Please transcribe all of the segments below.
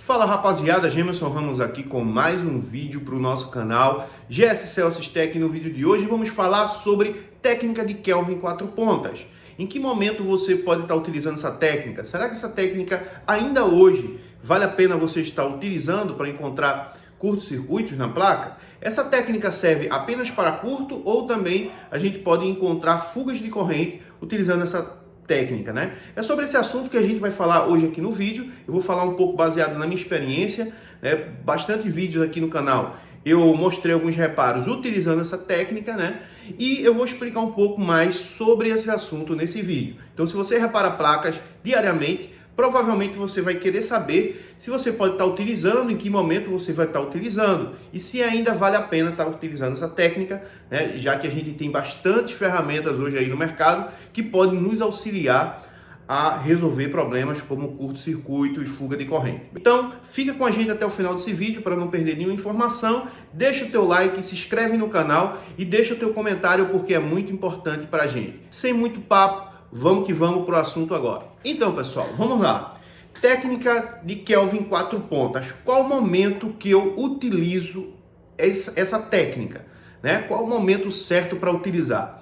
Fala rapaziada, Gemerson Ramos aqui com mais um vídeo para o nosso canal GS Celsius Tech. No vídeo de hoje vamos falar sobre técnica de Kelvin 4 pontas. Em que momento você pode estar utilizando essa técnica? Será que essa técnica ainda hoje vale a pena você estar utilizando para encontrar curtos-circuitos na placa? Essa técnica serve apenas para curto ou também a gente pode encontrar fugas de corrente utilizando essa técnica, né? É sobre esse assunto que a gente vai falar hoje aqui no vídeo. Eu vou falar um pouco baseado na minha experiência, né? Bastante vídeos aqui no canal. Eu mostrei alguns reparos utilizando essa técnica, né? E eu vou explicar um pouco mais sobre esse assunto nesse vídeo. Então, se você repara placas diariamente, provavelmente você vai querer saber se você pode estar utilizando, em que momento você vai estar utilizando e se ainda vale a pena estar utilizando essa técnica, né? Já que a gente tem bastantes ferramentas hoje aí no mercado que podem nos auxiliar a resolver problemas como curto-circuito e fuga de corrente. Então, fica com a gente até o final desse vídeo para não perder nenhuma informação. Deixa o teu like, se inscreve no canal e deixa o teu comentário porque é muito importante para a gente. Sem muito papo, vamos que vamos para o assunto agora. Então, pessoal, vamos lá. Técnica de Kelvin 4 pontas. Qual o momento que eu utilizo essa técnica, né? Qual o momento certo para utilizar?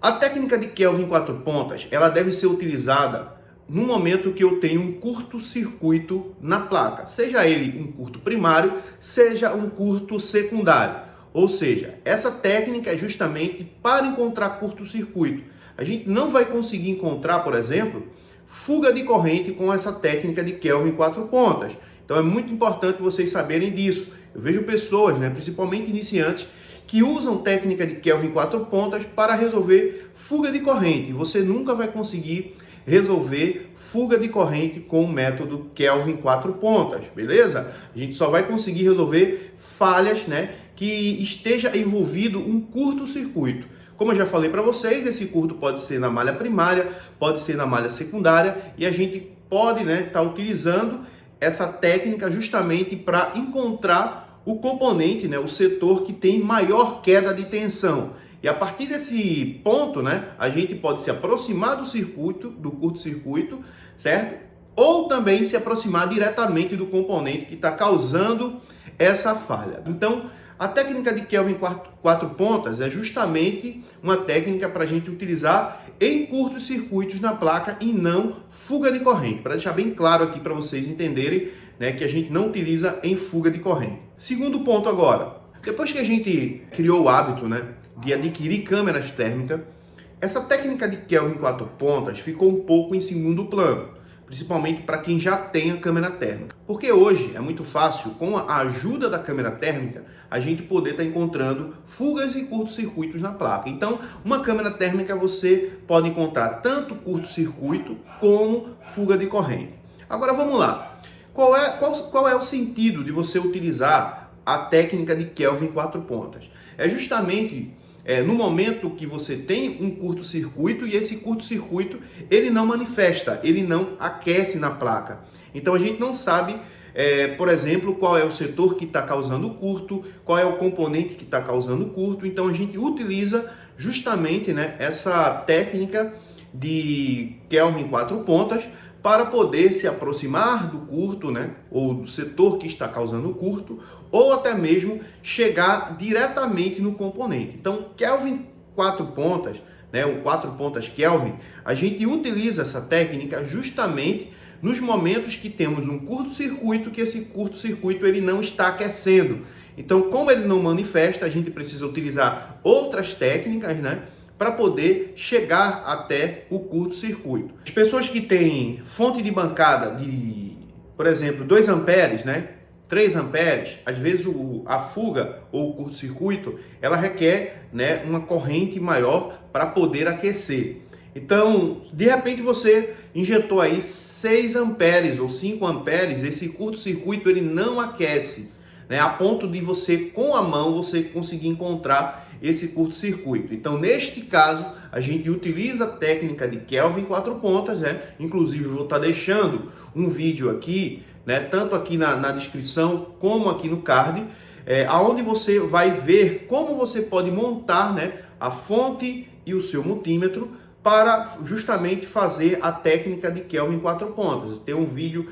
A técnica de Kelvin 4 pontas, ela deve ser utilizada no momento que eu tenho um curto-circuito na placa. Seja ele um curto primário, seja um curto secundário. Ou seja, essa técnica é justamente para encontrar curto-circuito. A gente não vai conseguir encontrar, por exemplo, fuga de corrente com essa técnica de Kelvin 4 pontas. Então é muito importante vocês saberem disso. Eu vejo pessoas, né, principalmente iniciantes, que usam técnica de Kelvin 4 pontas para resolver fuga de corrente. Você nunca vai conseguir resolver fuga de corrente com o método Kelvin 4 pontas, beleza? A gente só vai conseguir resolver falhas, né, que esteja envolvido um curto-circuito. Como eu já falei para vocês, esse curto pode ser na malha primária, pode ser na malha secundária e a gente pode, né, estar utilizando essa técnica justamente para encontrar o componente, né, o setor que tem maior queda de tensão. E a partir desse ponto, né, a gente pode se aproximar do circuito, do curto-circuito, certo? Ou também se aproximar diretamente do componente que está causando essa falha. Então, a técnica de Kelvin 4 pontas é justamente uma técnica para a gente utilizar em curtos circuitos na placa e não fuga de corrente. Para deixar bem claro aqui para vocês entenderem, né, que a gente não utiliza em fuga de corrente. Segundo ponto agora, depois que a gente criou o hábito, né, de adquirir câmeras térmicas, essa técnica de Kelvin 4 pontas ficou um pouco em segundo plano, principalmente para quem já tem a câmera térmica. Porque hoje é muito fácil, com a ajuda da câmera térmica, a gente poder estar encontrando fugas e curtos-circuitos na placa. Então, uma câmera térmica você pode encontrar tanto curto-circuito como fuga de corrente. Agora vamos lá. Qual é o sentido de você utilizar a técnica de Kelvin 4 pontas? É justamente no momento que você tem um curto-circuito e esse curto-circuito ele não manifesta, ele não aquece na placa. Então a gente não sabe, por exemplo, qual é o setor que está causando o curto, qual é o componente que está causando o curto. Então a gente utiliza justamente, né, essa técnica de Kelvin 4 pontas para poder se aproximar do curto, né, ou do setor que está causando o curto, ou até mesmo chegar diretamente no componente. Então, Kelvin 4 pontas, né, o 4 pontas Kelvin, a gente utiliza essa técnica justamente nos momentos que temos um curto-circuito, que esse curto-circuito ele não está aquecendo. Então, como ele não manifesta, a gente precisa utilizar outras técnicas, né, para poder chegar até o curto-circuito. As pessoas que têm fonte de bancada de, por exemplo, 2 amperes, né, 3 amperes, às vezes a fuga ou o curto-circuito, ela requer, né, uma corrente maior para poder aquecer. Então, de repente você injetou aí 6 amperes ou 5 amperes, esse curto-circuito ele não aquece, né, a ponto de você, com a mão, você conseguir encontrar esse curto-circuito. Então, neste caso, a gente utiliza a técnica de Kelvin 4 pontas, né? Inclusive, eu vou estar deixando um vídeo aqui, né, tanto aqui na descrição como aqui no card, aonde você vai ver como você pode montar, né, a fonte e o seu multímetro para justamente fazer a técnica de Kelvin 4 pontas. Tem um vídeo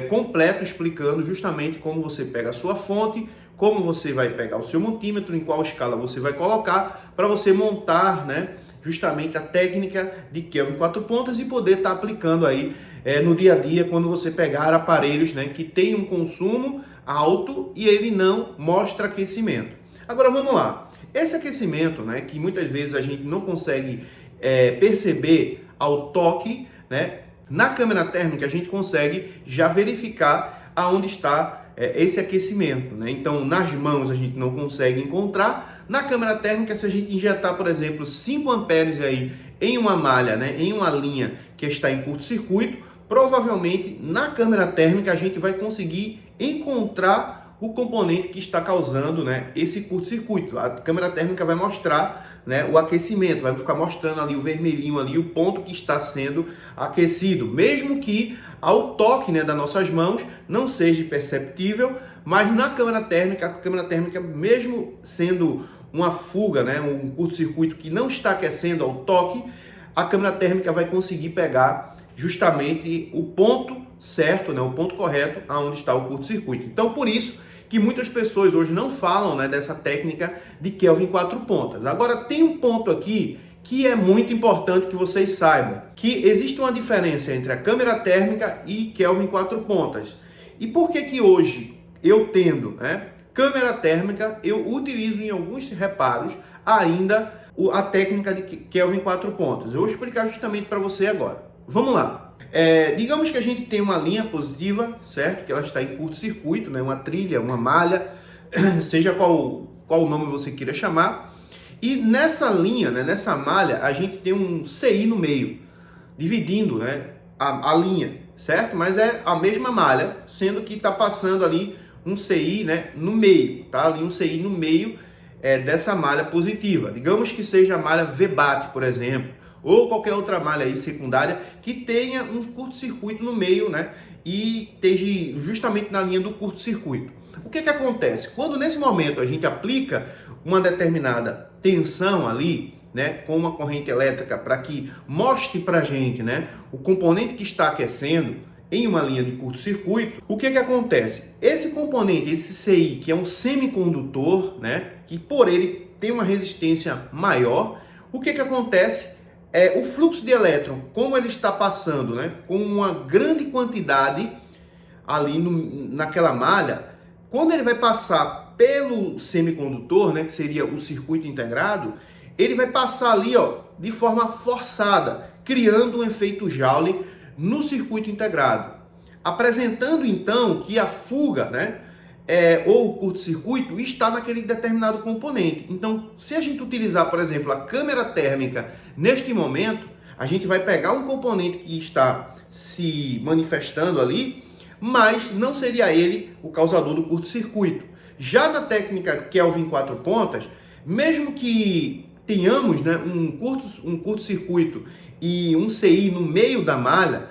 completo explicando justamente como você pega a sua fonte, como você vai pegar o seu multímetro, em qual escala você vai colocar para você montar, né, justamente a técnica de Kelvin 4 pontas e poder estar aplicando aí no dia a dia quando você pegar aparelhos, né, que tem um consumo alto e ele não mostra aquecimento. Agora vamos lá. Esse aquecimento, né, que muitas vezes a gente não consegue perceber ao toque, né, na câmera térmica a gente consegue já verificar aonde está esse aquecimento, né? Então nas mãos a gente não consegue encontrar. Na câmera térmica, se a gente injetar, por exemplo, 5 amperes aí em uma malha, né, em uma linha que está em curto-circuito, provavelmente na câmera térmica a gente vai conseguir encontrar o componente que está causando, né, esse curto-circuito. A câmera térmica vai mostrar, né, o aquecimento, vai ficar mostrando ali o vermelhinho ali, o ponto que está sendo aquecido, mesmo que ao toque, né, das nossas mãos não seja perceptível, mas na câmera térmica, a câmera térmica, mesmo sendo uma fuga, né, um curto-circuito que não está aquecendo ao toque, a câmera térmica vai conseguir pegar justamente o ponto certo, né, o ponto correto aonde está o curto-circuito. Então, por isso que muitas pessoas hoje não falam, né, dessa técnica de Kelvin 4 pontas. Agora, tem um ponto aqui que é muito importante que vocês saibam, que existe uma diferença entre a câmera térmica e Kelvin 4 pontas. E por que que hoje eu tendo, né, câmera térmica, eu utilizo em alguns reparos ainda a técnica de Kelvin 4 pontas? Eu vou explicar justamente para você agora. Vamos lá. Digamos que a gente tem uma linha positiva, certo? Que ela está em curto-circuito, né? Uma trilha, uma malha, seja qual nome você queira chamar. E nessa linha, né, nessa malha, a gente tem um CI no meio, dividindo, né, a linha, certo? Mas é a mesma malha, sendo que está passando ali um CI, né, no meio, tá? Ali um CI no meio dessa malha positiva. Digamos que seja a malha VBAT, por exemplo, ou qualquer outra malha aí secundária que tenha um curto-circuito no meio, né, e esteja justamente na linha do curto-circuito. O que que acontece? Quando nesse momento a gente aplica uma determinada tensão ali, né, com uma corrente elétrica para que mostre para a gente, né, o componente que está aquecendo em uma linha de curto-circuito, o que que acontece? Esse componente, esse CI, que é um semicondutor, né, que por ele tem uma resistência maior, o que que acontece? O fluxo de elétron, como ele está passando, né, com uma grande quantidade ali naquela malha, quando ele vai passar pelo semicondutor, né, que seria o circuito integrado, ele vai passar ali, ó, de forma forçada, criando um efeito Joule no circuito integrado, apresentando então que a fuga, né, ou o curto-circuito está naquele determinado componente. Então, se a gente utilizar, por exemplo, a câmera térmica neste momento, a gente vai pegar um componente que está se manifestando ali, mas não seria ele o causador do curto-circuito. Já na técnica Kelvin 4 pontas, mesmo que tenhamos, né, um curto-circuito e um CI no meio da malha,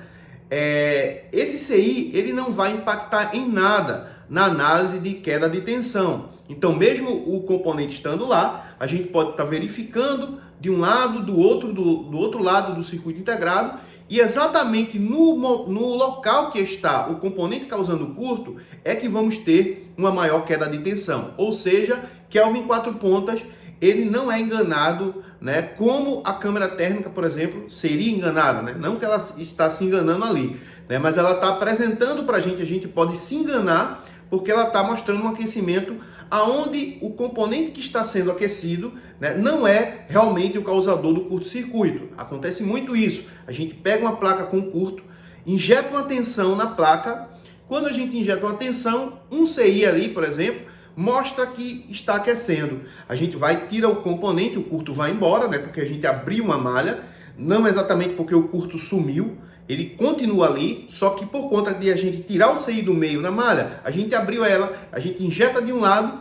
esse CI ele não vai impactar em nada na análise de queda de tensão. Então, mesmo o componente estando lá, a gente pode estar verificando de um lado, do outro lado do circuito integrado, e exatamente no local que está o componente causando o curto é que vamos ter uma maior queda de tensão. Ou seja, Kelvin 4 pontas, ele não é enganado, né, como a câmera térmica, por exemplo, seria enganada, né? Não que ela está se enganando ali, né, mas ela está apresentando para a gente pode se enganar, porque ela está mostrando um aquecimento aonde o componente que está sendo aquecido, né, não é realmente o causador do curto-circuito. Acontece muito isso. A gente pega uma placa com curto, injeta uma tensão na placa. Quando a gente injeta uma tensão, um CI ali, por exemplo, mostra que está aquecendo. A gente vai, tira o componente, o curto vai embora, né, porque a gente abriu uma malha, não exatamente porque o curto sumiu, ele continua ali, só que por conta de a gente tirar o CI do meio na malha, a gente abriu ela, a gente injeta de um lado,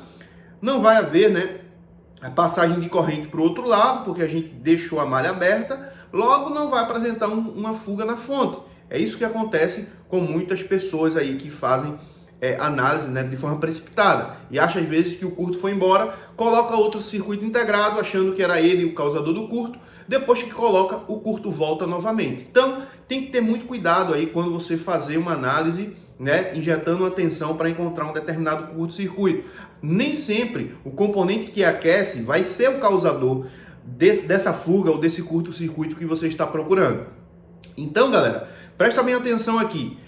não vai haver, né, a passagem de corrente para o outro lado, porque a gente deixou a malha aberta, logo não vai apresentar uma fuga na fonte. É isso que acontece com muitas pessoas aí que fazem análise, né, de forma precipitada e acha às vezes que o curto foi embora, coloca outro circuito integrado achando que era ele o causador do curto, depois que coloca o curto volta novamente. Então, tem que ter muito cuidado aí quando você fazer uma análise, né, injetando uma tensão para encontrar um determinado curto-circuito. Nem sempre o componente que aquece vai ser o causador dessa fuga ou desse curto-circuito que você está procurando. Então, galera, presta bem atenção aqui.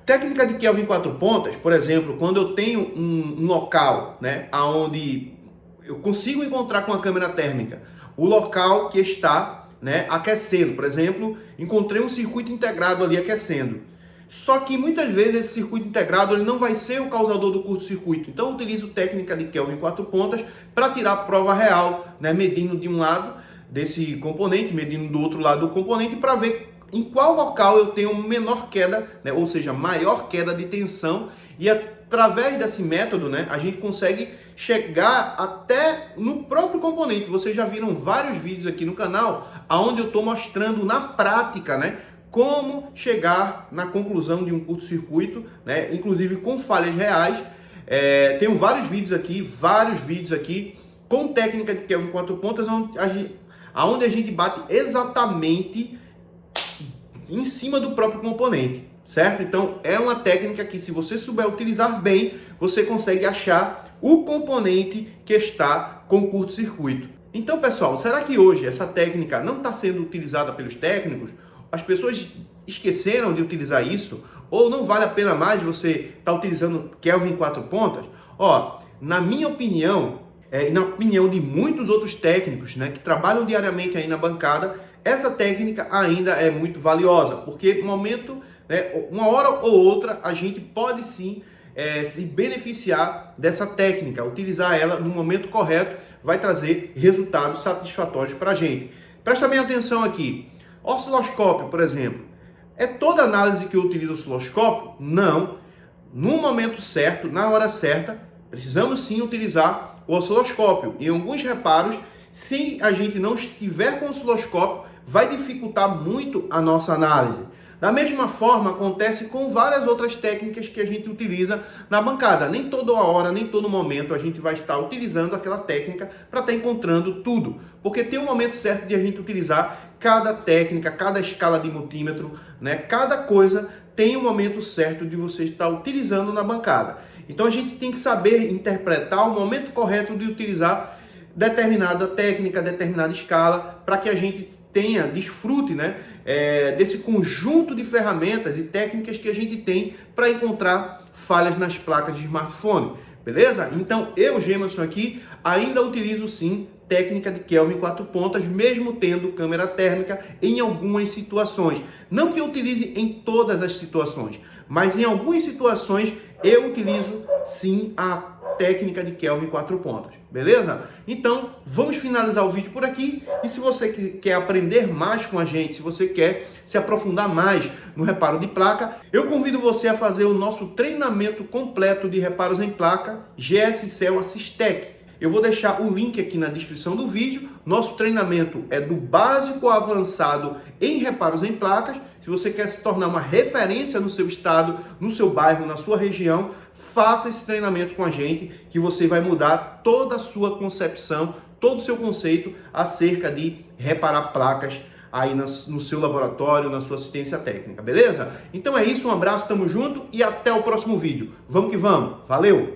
Técnica de Kelvin 4 pontas, por exemplo, quando eu tenho um local, né, onde eu consigo encontrar com a câmera térmica o local que está, né, aquecendo. Por exemplo, encontrei um circuito integrado ali aquecendo. Só que muitas vezes esse circuito integrado ele não vai ser o causador do curto-circuito. Então eu utilizo técnica de Kelvin 4 pontas para tirar a prova real, né, medindo de um lado desse componente, medindo do outro lado do componente para ver em qual local eu tenho menor queda, né, ou seja, maior queda de tensão, e através desse método, né, a gente consegue chegar até no próprio componente. Vocês já viram vários vídeos aqui no canal onde eu estou mostrando na prática, né, como chegar na conclusão de um curto-circuito, né, inclusive com falhas reais. Tenho vários vídeos aqui com técnica de Kelvin 4 pontas, onde a gente bate exatamente em cima do próprio componente, certo? Então é uma técnica que, se você souber utilizar bem, você consegue achar o componente que está com curto-circuito. Então, pessoal, será que hoje essa técnica não está sendo utilizada pelos técnicos? As pessoas esqueceram de utilizar isso? Ou não vale a pena mais você estar utilizando Kelvin 4 pontas? Ó, na minha opinião, e na opinião de muitos outros técnicos, né, que trabalham diariamente aí na bancada, essa técnica ainda é muito valiosa, porque uma hora ou outra, a gente pode sim se beneficiar dessa técnica. Utilizar ela no momento correto vai trazer resultados satisfatórios para a gente. Presta bem atenção aqui. Osciloscópio, por exemplo. É toda análise que eu utilizo osciloscópio? Não. No momento certo, na hora certa, precisamos sim utilizar o osciloscópio. Em alguns reparos, se a gente não estiver com o osciloscópio, vai dificultar muito a nossa análise. Da mesma forma, acontece com várias outras técnicas que a gente utiliza na bancada. Nem toda hora, nem todo momento a gente vai estar utilizando aquela técnica para estar encontrando tudo. Porque tem um momento certo de a gente utilizar cada técnica, cada escala de multímetro, né? Cada coisa tem um momento certo de você estar utilizando na bancada. Então a gente tem que saber interpretar o momento correto de utilizar determinada técnica, determinada escala, para que a gente desfrute, né, desse conjunto de ferramentas e técnicas que a gente tem para encontrar falhas nas placas de smartphone, beleza? Então eu, Gemerson, aqui ainda utilizo sim técnica de Kelvin 4 pontas, mesmo tendo câmera térmica em algumas situações. Não que eu utilize em todas as situações, mas em algumas situações eu utilizo sim a técnica de Kelvin 4 pontas, beleza? Então, vamos finalizar o vídeo por aqui. E se você quer aprender mais com a gente, se você quer se aprofundar mais no reparo de placa, eu convido você a fazer o nosso treinamento completo de reparos em placa, GSCell Assistec. Eu vou deixar o link aqui na descrição do vídeo. Nosso treinamento é do básico ao avançado em reparos em placas. Se você quer se tornar uma referência no seu estado, no seu bairro, na sua região, faça esse treinamento com a gente, que você vai mudar toda a sua concepção, todo o seu conceito acerca de reparar placas aí no seu laboratório, na sua assistência técnica, beleza? Então é isso, um abraço, tamo junto e até o próximo vídeo. Vamos que vamos, valeu!